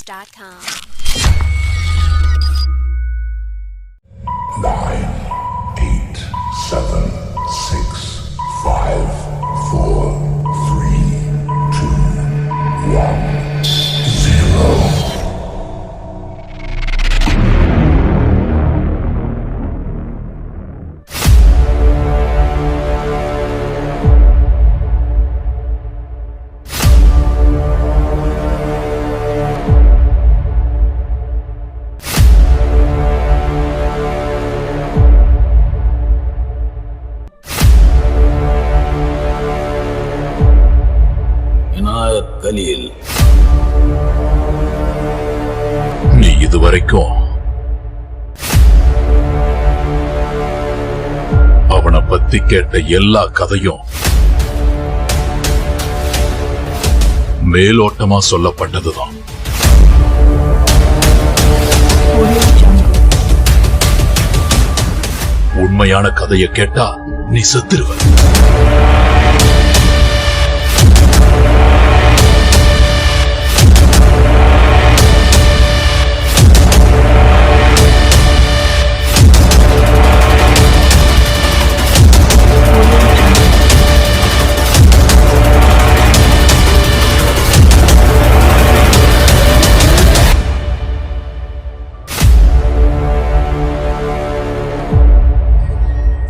Hombale.com. 9, 8, 7, 6, 5, 4, 3, 2, 1, 0. Khaleel, நீ இதுவரைக்கும் அவனை பத்தி கேட்ட எல்லா கதையும் மேலோட்டமா சொல்லப்பட்டதுதான். உண்மையான கதையை கேட்டா நீ செத்துருவ.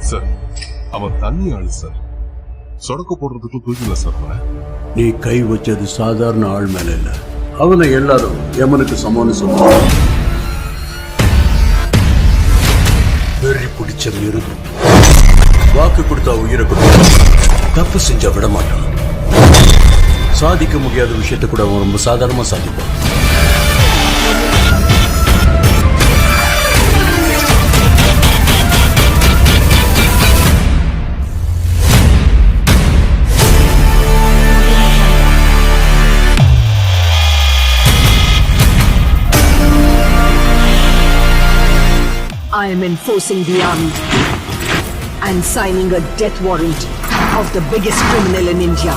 சார், அவன் தண்ணி ஆளு சார். சொடக்க போடுறதுக்கு தூக்கில சார். நீ கை வச்சது சாதாரண ஆள் மேல இல்ல. அவனை எல்லாரும் யமனுக்கு சமானு சொல்லுவாங்க. வெறி பிடிச்ச மிருகம். வாக்கு கொடுத்தா உயிரை கொடுத்தா, தப்பு செஞ்சா விட மாட்டான். சாதிக்க முடியாத விஷயத்தை கூட அவன் ரொம்ப சாதாரணமா சாதிப்பான். I am enforcing the army and signing a death warrant of the biggest criminal in India.